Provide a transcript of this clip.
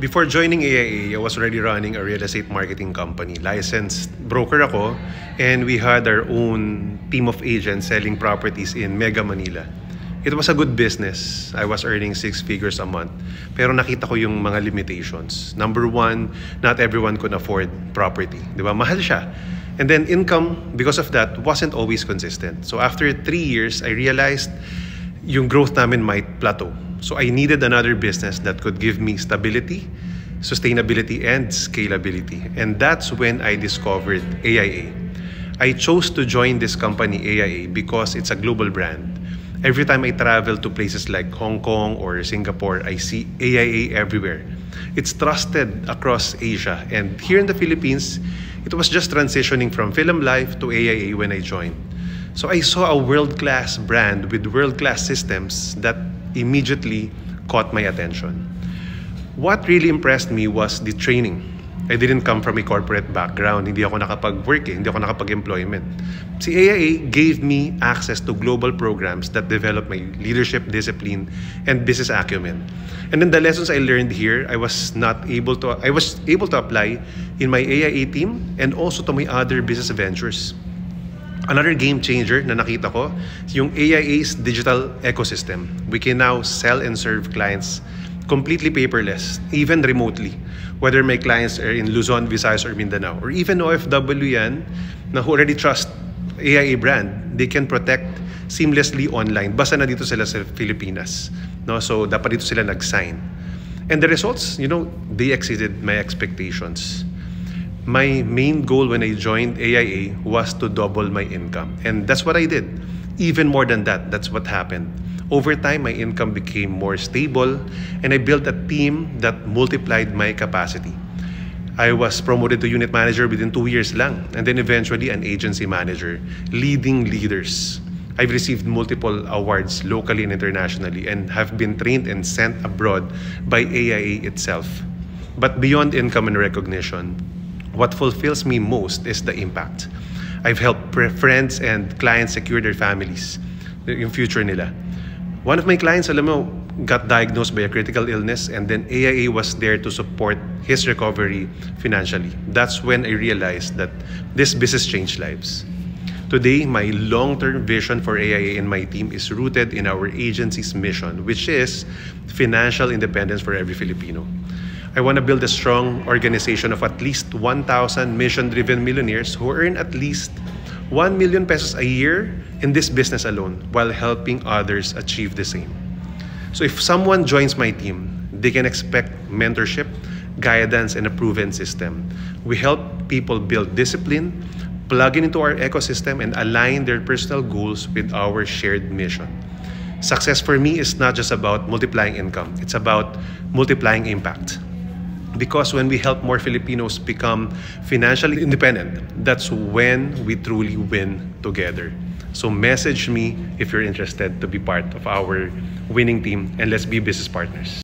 Before joining AIA, I was already running a real estate marketing company. Licensed broker ako, and we had our own team of agents selling properties in Mega Manila. It was a good business. I was earning 6 figures a month. Pero nakita ko yung mga limitations. Number one, not everyone could afford property. Di ba? Mahal siya. And then income, because of that, wasn't always consistent. So after 3 years, I realized yung growth namin might plateau. So I needed another business that could give me stability, sustainability, and scalability. And that's when I discovered AIA. I chose to join this company, AIA, because it's a global brand. Every time I travel to places like Hong Kong or Singapore, I see AIA everywhere. It's trusted across Asia. And here in the Philippines, it was just transitioning from Film Life to AIA when I joined. So I saw a world-class brand with world-class systems that immediately caught my attention. What really impressed me was the training. I didn't come from a corporate background. Hindi ako nakapag-work, hindi ako nakapag-employment. Si AIA gave me access to global programs that develop my leadership, discipline, and business acumen. And then the lessons I learned here, I was able to apply in my AIA team and also to my other business ventures. Another game changer na nakita ko, yung AIA's digital ecosystem. We can now sell and serve clients completely paperless, even remotely. Whether my clients are in Luzon, Visayas, or Mindanao, or even OFW yan, na who already trust AIA brand, they can protect seamlessly online. Basta na dito sila sa Pilipinas. No? So, dapat dito sila nag-sign. And the results, they exceeded my expectations. My main goal when I joined AIA was to double my income. And that's what I did. Even more than that, that's what happened. Over time, my income became more stable, and I built a team that multiplied my capacity. I was promoted to unit manager within 2 years lang, and then eventually an agency manager, leading leaders. I've received multiple awards locally and internationally and have been trained and sent abroad by AIA itself. But beyond income and recognition, what fulfills me most is the impact. I've helped friends and clients secure their families, yung future nila. One of my clients, alam mo, got diagnosed by a critical illness, and then AIA was there to support his recovery financially. That's when I realized that this business changed lives. Today, my long-term vision for AIA and my team is rooted in our agency's mission, which is financial independence for every Filipino. I want to build a strong organization of at least 1,000 mission-driven millionaires who earn at least 1 million pesos a year in this business alone while helping others achieve the same. So if someone joins my team, they can expect mentorship, guidance, and a proven system. We help people build discipline, plug into our ecosystem, and align their personal goals with our shared mission. Success for me is not just about multiplying income, it's about multiplying impact. Because when we help more Filipinos become financially independent, that's when we truly win together. So message me if you're interested to be part of our winning team, and let's be business partners.